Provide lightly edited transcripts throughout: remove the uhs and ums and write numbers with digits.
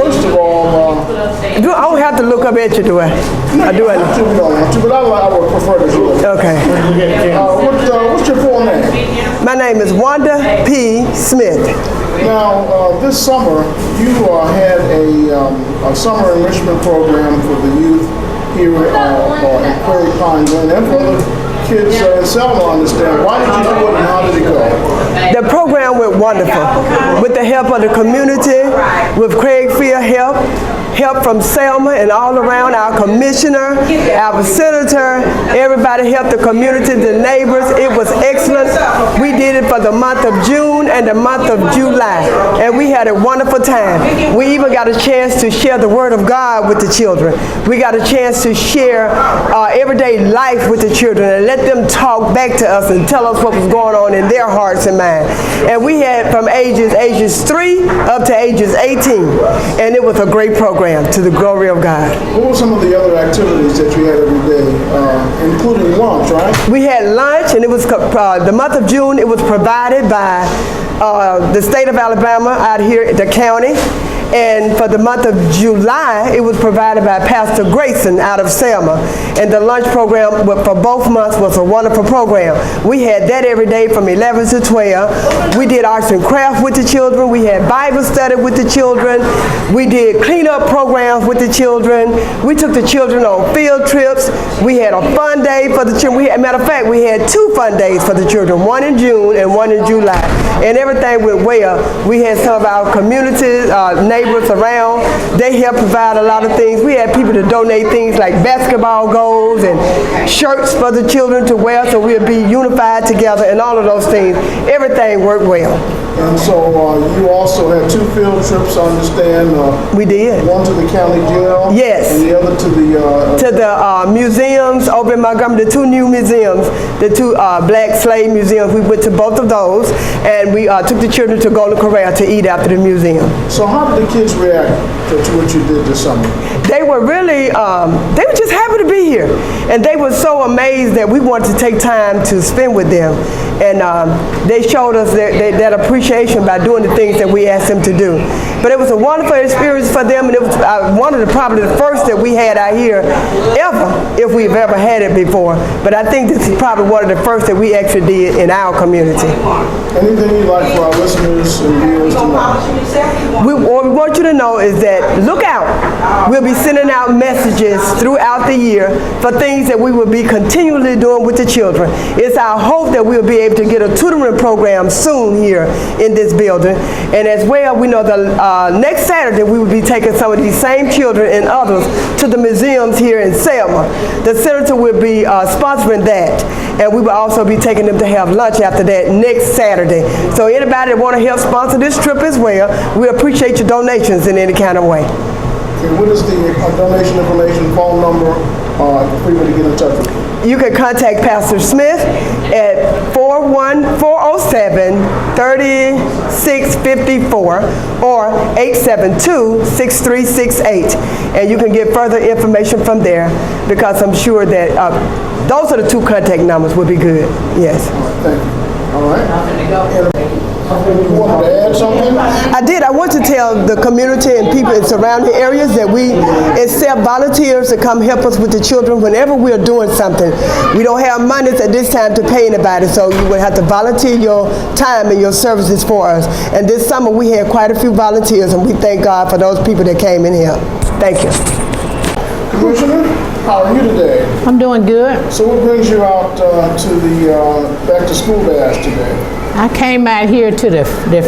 first of all, I don't have to look up at you, do I? I do. but I would prefer to do it. Okay. What's your full name? My name is Wanda P. Smith. Now, this summer, you had a summer enrichment program for the youth here in Prairie Pine Glen and for other kids in Selma, understand. Why did you do it and how did it go? The program went wonderful. With the help of the community, with Craig Field help from Selma and all around, our commissioner, our senator, everybody helped the community, the neighbors. It was excellent. We did it for the month of June and the month of July, and we had a wonderful time. We even got a chance to share the word of God with the children. We got a chance to share everyday life with the children and let them talk back to us and tell us what was going on in their hearts and minds. And we had from ages 3 up to ages 18, and it was a great program. To the glory of God. What were some of the other activities that you had every day, including lunch, right? We had lunch, and it was the month of June. It was provided by the state of Alabama out here at the county. And for the month of July, it was provided by Pastor Grayson out of Selma. And the lunch program for both months was a wonderful program. We had that every day from 11 to 12. We did arts and crafts with the children. We had Bible study with the children. We did cleanup programs with the children. We took the children on field trips. We had a fun day for the children. Matter of fact, we had 2 fun days for the children, one in June and one in July. And everything went well. We had some of our communities, neighbors around. They helped provide a lot of things. We had people to donate things like basketball goals and shirts for the children to wear, so we'd be unified together and all of those things. Everything worked well. And so you also had 2 field trips, I understand. We did. One to the county jail. Yes. And the other to the museums over in Montgomery, the 2 new museums, the 2 black slave museums. We went to both of those, and we took the children to Golden Corral to eat after the museum. So how did the kids react to what you did this summer? They were really, they were just happy to be here. And they were so amazed that we wanted to take time to spend with them. And they showed us that appreciation by doing the things that we asked them to do. But it was a wonderful experience for them, and it was probably the first that we had out here ever, if we've ever had it before. But I think this is probably one of the first that we actually did in our community. Anything you'd like for our listeners and viewers to know? What we want you to know is that, look out. We'll be sending out messages throughout the year for things that we will be continually doing with the children. It's our hope that we'll be able to get a tutoring program soon here in this building. And as well, we know the next Saturday we will be taking some of these same children and others to the museums here in Selma. The senator will be sponsoring that, and we will also be taking them to have lunch after that next Saturday. So anybody that want to help sponsor this trip as well, we appreciate your donations in any kind of way. Okay, what is the donation information, phone number, for people to get in touch with you? You can contact Pastor Smith at 407-3654 or 872-6368. And you can get further information from there, because I'm sure that those are the 2 contact numbers would be good. Yes. Thank you. All right. You wanted to add something? I did. I want to tell the community and people in surrounding areas that we accept volunteers to come help us with the children whenever we're doing something. We don't have money at this time to pay anybody, so you would have to volunteer your time and your services for us. And this summer we had quite a few volunteers, and we thank God for those people that came in here. Thank you. Commissioner, how are you today? I'm doing good. So what brings you out to the back to school bash today? I came out here to the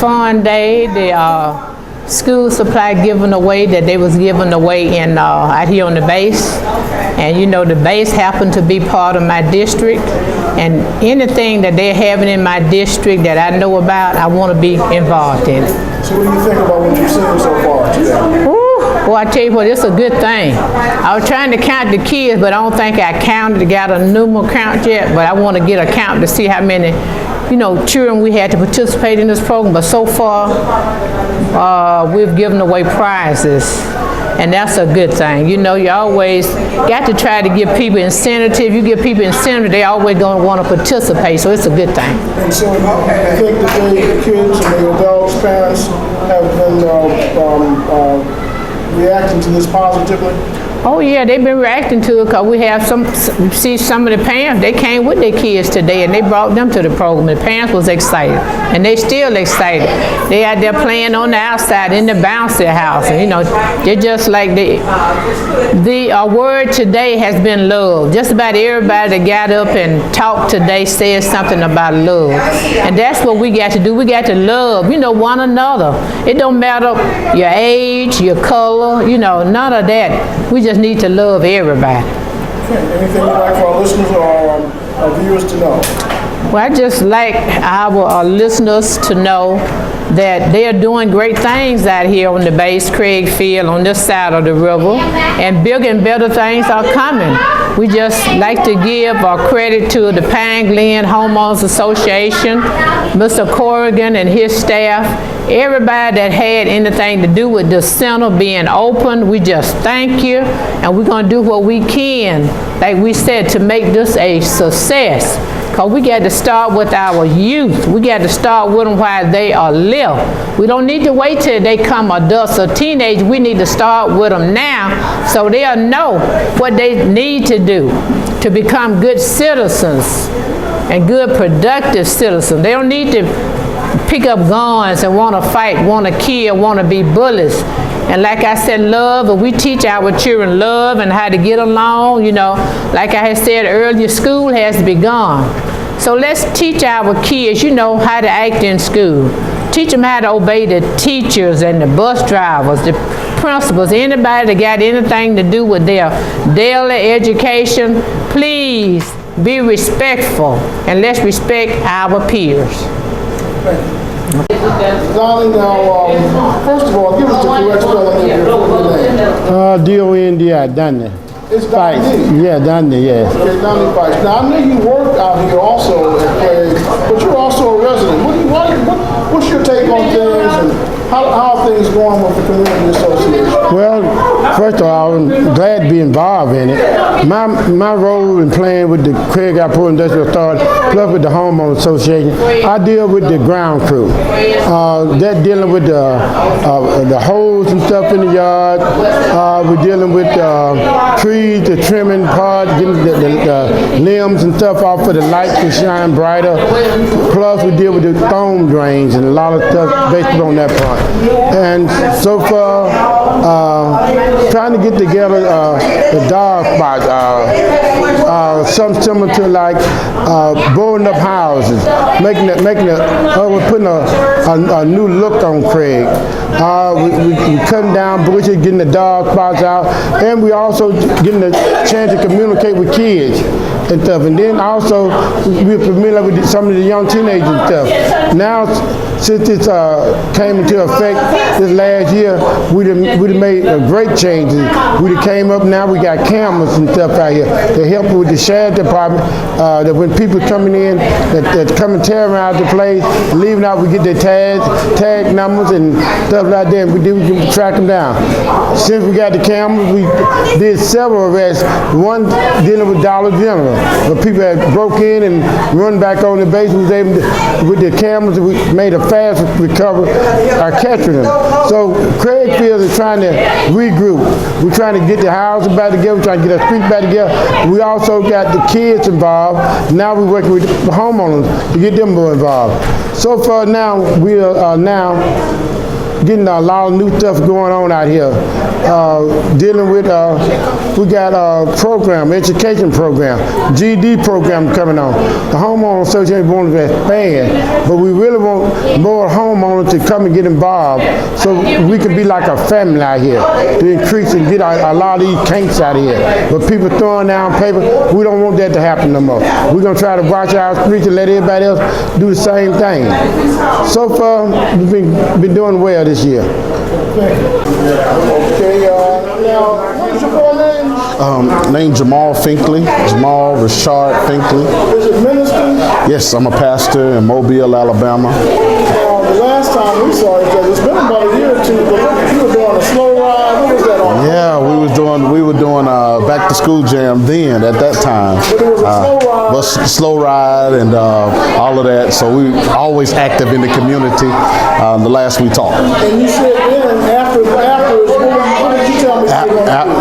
fun day, the school supply given away that they was giving away in out here on the base. And you know, the base happened to be part of my district, and anything that they're having in my district that I know about, I want to be involved in it. So what do you think about what you've seen so far today? Well, I tell you what, it's a good thing. I was trying to count the kids, but I don't think I got a numeral count yet, but I want to get a count to see how many, you know, children we had to participate in this program. But so far, we've given away prizes, and that's a good thing. You know, you always got to try to give people incentive. You give people incentive, they always going to want to participate, so it's a good thing. And so you think that the kids and the adults, parents have been reacting to this positively? Oh yeah, they've been reacting to it because we have see some of the parents, they came with their kids today and they brought them to the program. The parents was excited and they still excited. They out there playing on the outside in the bouncy house, and you know, they're just like the word today has been love. Just about everybody that got up and talked today said something about love. And that's what we got to do. We got to love, you know, one another. It don't matter your age, your color, you know, none of that. We just need to love everybody. Okay. Anything you'd like for our listeners or our viewers to know? Well, I just like our listeners to know that they are doing great things out here on the Base Craig Field on this side of the river, and bigger and better things are coming. We just like to give our credit to the Pine Glen Homeowners Association, Mr. Corrigan and his staff, everybody that had anything to do with the center being open. We just thank you, and we're going to do what we can, like we said, to make this a success. Because we got to start with our youth. We got to start with them while they are little. We don't need to wait till they come adults or teenagers. We need to start with them now so they'll know what they need to do to become good citizens and good productive citizens. They don't need to pick up guns and want to fight, want to kill, want to be bullies. And like I said, love, if we teach our children love and how to get along, you know, like I had said earlier, school has begun. So let's teach our kids, you know, how to act in school. Teach them how to obey the teachers and the bus drivers, the principals, anybody that got anything to do with their daily education. Please be respectful and let's respect our peers. Darling, now, first of all, give us the correct spelling of your name. D-O-N-D-I, Donnie. It's Donnie. Yeah, Donnie, yeah. Okay, Donnie Fice. Now, I know you work out here also at Craig, but you're also a resident. What's your take on things, and how are things going with the community association? Well, first of all, I'm glad to be involved in it. My role in playing with the Craig Outport Industrial Authority, plus with the Homeowners Association, I deal with the ground crew. They're dealing with the holes and stuff in the yard. We're dealing with trees, the trimming part, getting the limbs and stuff off for the lights to shine brighter. Plus, we deal with the foam drains and a lot of stuff based on that part. And so far, trying to get together the dog spot, something similar to like boarding up houses, we're putting a new look on Craig. We cutting down bushes, getting the dog spots out, and we also getting the chance to communicate with kids and stuff. And then also we're familiar with some of the young teenagers and stuff. Now, since this came into effect this last year, we done made great changes. We done came up now, we got cameras and stuff out here to help with the sheriff department, that when people coming in, that come and terrorize the place, leaving out, we get their tag numbers and stuff like that, we can track them down. Since we got the cameras, we did several arrests, one dealing with Dollar General, where people had broke in and run back on the base. We was able to, with the cameras, we made a fast recovery, catching them. So Craig Field is trying to regroup. We're trying to get the houses back together, we're trying to get our streets back together. We also got the kids involved. Now we're working with the homeowners to get them more involved. So far now, we are now getting a lot of new stuff going on out here. Dealing with, we got a program, education program, GED program coming on. The Homeowners Association wants to expand, but we really want more homeowners to come and get involved so we can be like a family out here to increase and get a lot of these kinks out of here. But people throwing down paper, we don't want that to happen no more. We're going to try to watch our streets and let everybody else do the same thing. So far, we've been doing well this year. Okay, now, what is your full name? Name Jamal Finkley, Jamal Rashard Finkley. Is it minister? Yes, I'm a pastor in Mobile, Alabama. The last time we saw each other, it's been about a year or two, but you were doing a slow ride. What was that on? Yeah, we were doing back to school jam then at that time. But it was a slow ride. But slow ride and all of that. So we always active in the community. The last we talked. And you said then after what did you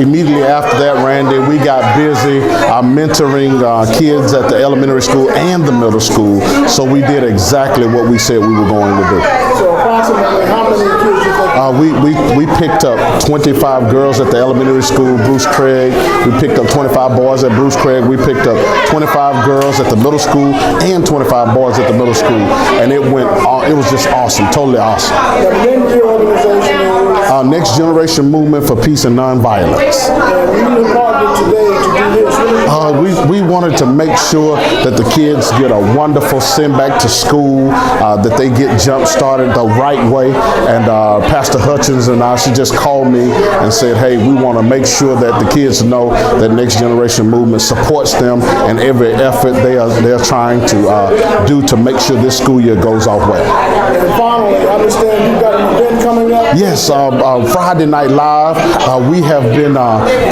immediately after that, Randy, we got busy mentoring kids at the elementary school and the middle school. So we did exactly what we said we were going to do. So approximately how many kids do you think? We picked up 25 girls at the elementary school, Bruce Craig. We picked up 25 boys at Bruce Craig. We picked up 25 girls at the middle school and 25 boys at the middle school. And it was just awesome, totally awesome. The name of your organization is? Next Generation Movement for Peace and Nonviolence. And you departed today to do this. We wanted to make sure that the kids get a wonderful send back to school, that they get jump started the right way. And Pastor Hutchins and I, she just called me and said, hey, we want to make sure that the kids know that Next Generation Movement supports them in every effort they're trying to do to make sure this school year goes off well. And finally, I understand you got an event coming up? Yes, Friday Night Live. We have been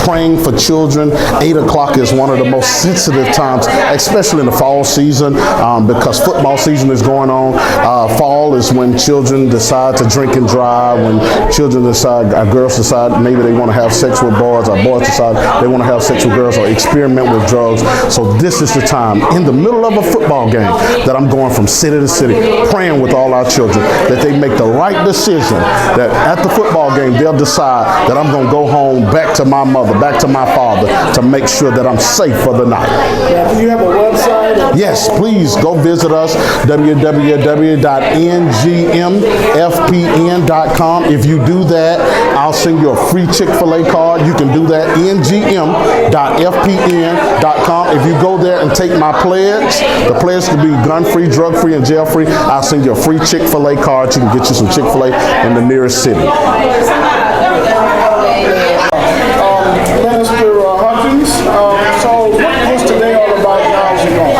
praying for children. 8 o'clock is one of the most sensitive times, especially in the fall season, because football season is going on. Fall is when children decide to drink and drive, when children decide, girls decide maybe they want to have sex with boys, or boys decide they want to have sex with girls or experiment with drugs. So this is the time, in the middle of a football game, that I'm going from city to city, praying with all our children that they make the right decision, that at the football game they'll decide that I'm going to go home back to my mother, back to my father, to make sure that I'm safe for the night. Now, do you have a website? Yes, please go visit us, www.ngmfpn.com. If you do that, I'll send you a free Chick-fil-A card. You can do that, ngm.fpn.com. If you go there and take my pledge, the pledge to be gun-free, drug-free, and jail-free, I'll send you a free Chick-fil-A card. You can get you some Chick-fil-A in the nearest city. Minister Hutchins, so what's today all about and how's it going?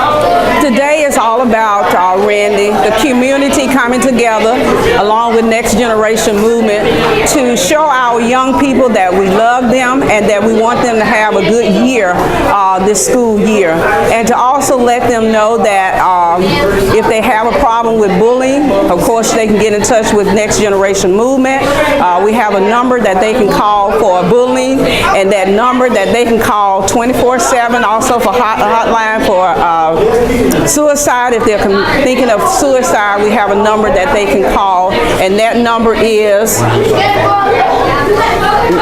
Today is all about, Randy, the community coming together along with Next Generation Movement to show our young people that we love them and that we want them to have a good year this school year. And to also let them know that if they have a problem with bullying, of course they can get in touch with Next Generation Movement. We have a number that they can call for bullying, and that number that they can call 24/7, also for hotline for suicide. If they're thinking of suicide, we have a number that they can call, and that number is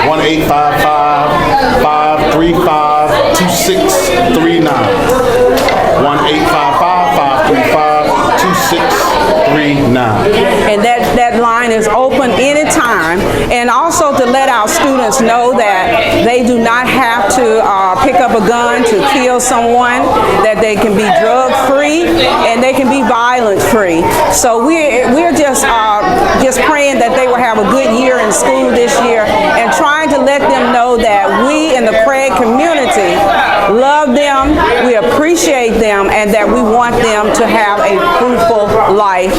1-855-535-2639. 1-855-535-2639. and that line is open anytime. And also to let our students know that they do not have to pick up a gun to kill someone, that they can be drug free and they can be violence free. So we're just praying that they will have a good year in school this year, and trying to let them know that we in the Craig community love them, we appreciate them, and that we want them to have a fruitful life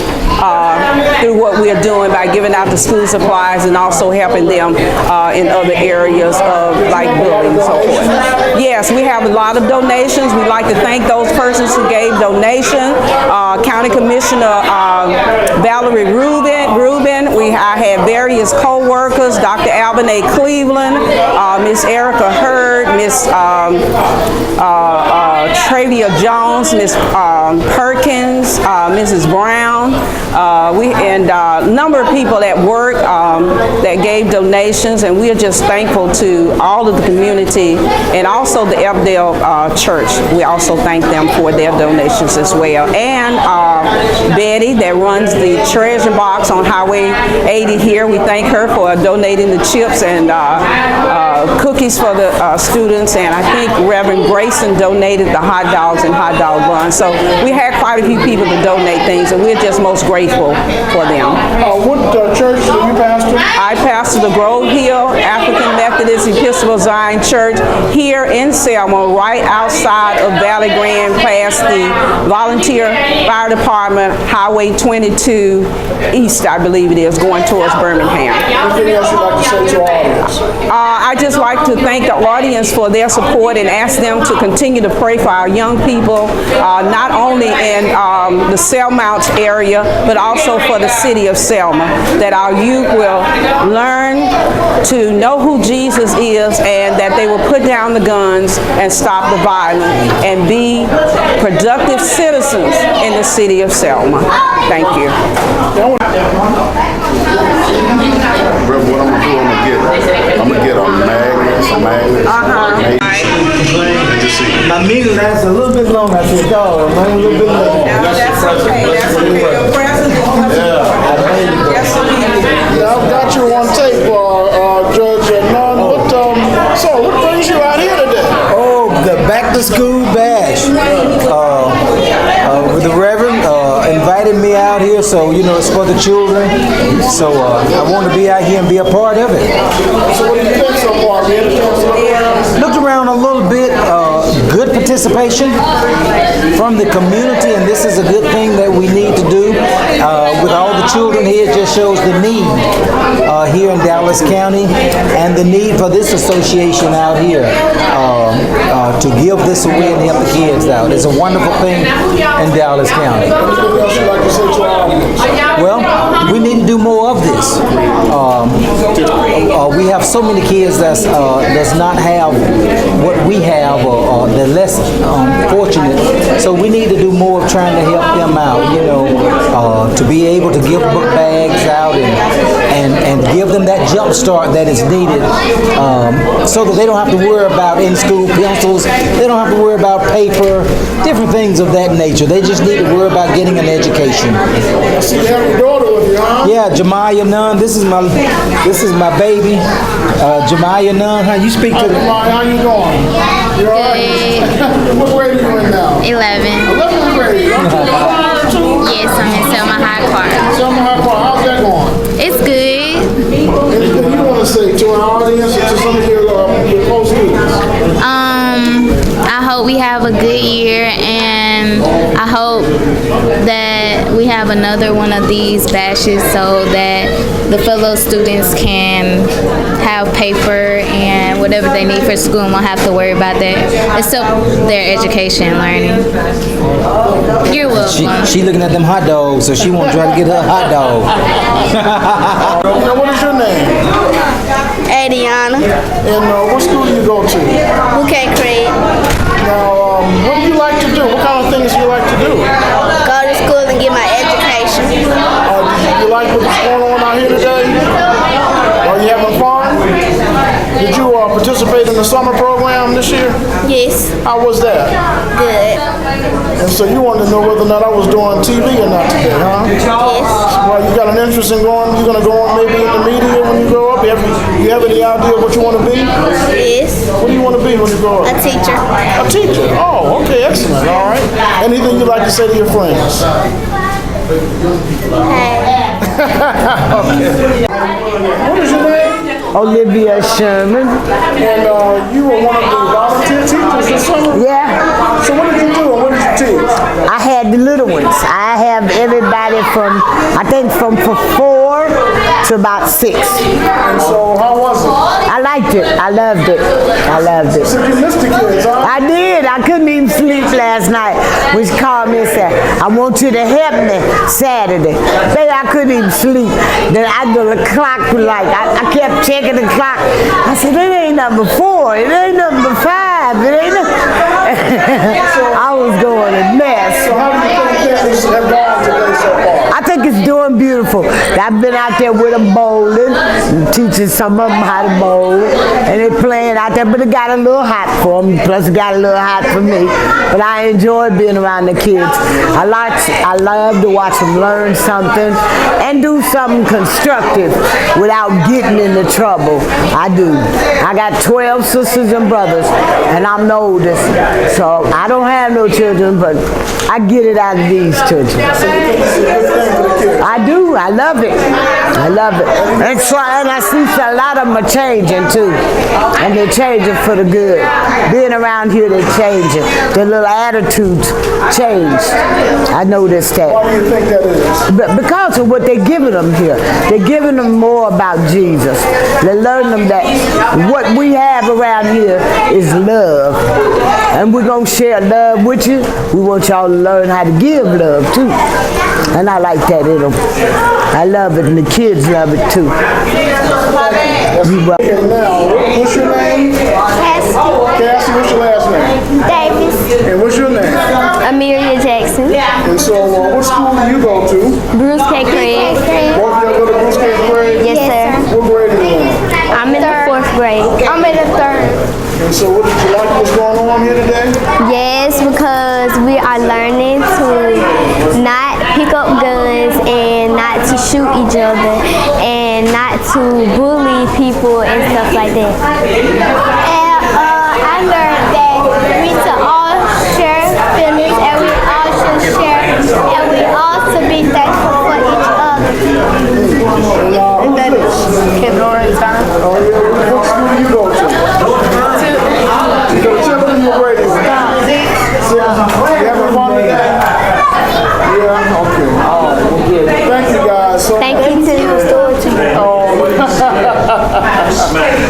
through what we are doing by giving out the school supplies and also helping them in other areas of like building and so forth. Yes, we have a lot of donations. We'd like to thank those persons who gave donation. County Commissioner Valerie Rubin. I had various co-workers, Dr. Alvin A. Cleveland, Miss Erica Hurd, Miss Travia Jones, Miss Perkins, Mrs. Brown, and a number of people at work that gave donations, and we are just thankful to all of the community, and also the Evdale Church. We also thank them for their donations as well. And Betty, that runs the treasure box on Highway 80 here, we thank her for donating the chips and cookies for the students, and I think Reverend Grayson donated the hot dogs and hot dog buns. So we had quite a few people to donate things, and we're just most grateful for them. What church do you pastor? I pastor the Grove Hill African Methodist Episcopal Zion Church here in Selma, right outside of Valley Grand, past the Volunteer Fire Department, Highway 22 East, I believe it is, going towards Birmingham. Anything else you'd like to say to our audience? I just like to thank the audience for their support and ask them to continue to pray for our young people, not only in the Selma area, but also for the city of Selma, that our youth will learn to know who Jesus is and that they will put down the guns and stop the violence and be productive citizens in the city of Selma. Thank you. What I'm gonna do, I'm gonna get a magnet, My meeting lasts a little bit longer. I said, dog, I'm a little bit longer. That's okay. That's okay. Your president. Yeah, I've got you on tape, Judge Nunn. So what brings you out here today? Oh, the back to school bash. The Reverend invited me out here, so you know it's for the children. So I want to be out here and be a part of it. So what do you think so far? Looked around a little bit. Good participation from the community, and this is a good thing that we need to do. With all the children here, it just shows the need here in Dallas County and the need for this association out here to give this away and help the kids out. It's a wonderful thing in Dallas County. Anything else you'd like to say to our audience? Well, we need to do more of this. We have so many kids that does not have what we have, or they're less fortunate. So we need to do more of trying to help them out, you know, to be able to give book bags out and give them that jump start that is needed, so that they don't have to worry about in-school pencils, they don't have to worry about paper, different things of that nature. They just need to worry about getting an education. I see you have your daughter with you, huh? Yeah, Jemiah Nunn. This is my baby, Jemiah Nunn. How you speak to them? How you doing? You all right? What grade are you in now? 11. 11th grade. Aren't you in Colorado too? Yes, I'm in Selma High Park. Selma High Park. How's that going? It's good. Anything you want to say to our audience or to some of your close students? I hope we have a good year, and I hope that we have another one of these bashes so that the fellow students can have paper and whatever they need for school and won't have to worry about that, except their education and learning. You're welcome. She looking at them hot dogs, so she won't try to get her a hot dog. Now, what is your name? Adriana, And what school do you go to? Bouquet Craig. Now, what do you like to do? What kind of things do you like to do? Go to school and get my education. Do you like what's going on out here today? Are you having fun? Did you participate in the summer program this year? Yes, How was that? good. And so you wanted to know whether or not I was doing TV or not today, huh? Yes, Well, you got an interest in going, you're going to go on maybe in the media when you grow up? You have any idea what you want to be? yes. What do you want to be when you grow up? A teacher. A teacher. Oh, okay, excellent. All right. Anything you'd like to say to your friends? Hey. What is your name? Olivia Sherman. And you were one of the volunteer teachers this summer? Yeah, So what did you do and what did you teach? I had the little ones. I have everybody from, I think from 4 to about 6. And so how was it? I liked it. I loved it. I loved it. So you missed the kids, huh? I did. I couldn't even sleep last night. When she called me and said, I want you to help me Saturday. Baby, I couldn't even sleep. Then the clock was like, I kept checking the clock. I said, it ain't number 4. It ain't number 5. It ain't I was going a mess. So how do you think things have gone today so far? I think it's doing beautiful. I've been out there with them bowling, and teaching some of them how to bowl, and they playing out there, but it got a little hot for them, plus it got a little hot for me. But I enjoy being around the kids. I love to watch them learn something and do something constructive without getting into trouble. I do. I got 12 sisters and brothers, and I'm the oldest, so I don't have no children, but I get it out of these children. I do. I love it. I love it. And I see a lot of them are changing too. and they change it for the good. Being around here, they change it. Their little attitudes change. I noticed that. Why do you think that is? Because of what they're giving them here. They're giving them more about Jesus. They're learning them that what we have around here is love. And we're going to share love with you. We want y'all to learn how to give love too. And I like that in them. I love it, and the kids love it too. Okay, now, what's your name? Cassie. Cassie, what's your last name? Davis. And what's your name? Amelia Jackson. And so, what school do you go to? Bruce K. Craig. Both of y'all go to Bruce K. Craig? Yes, sir. What grade are you in? I'm in the 4th grade. I'm in the 3rd. And so, what did you like what's going on here today? Yes, because we are learning to not pick up guns and not to shoot each other and not to bully people and stuff like that. And I learned that we should all share feelings and we all should share and we all should be thankful for each other. And that is Kid Lawrence time. Oh, yeah, what school do you go to? You go to Timberland, what grade is it? 6. You having fun today? Yeah, okay. All right, well, good. Thank you, guys. So Thank you to the store too. Oh,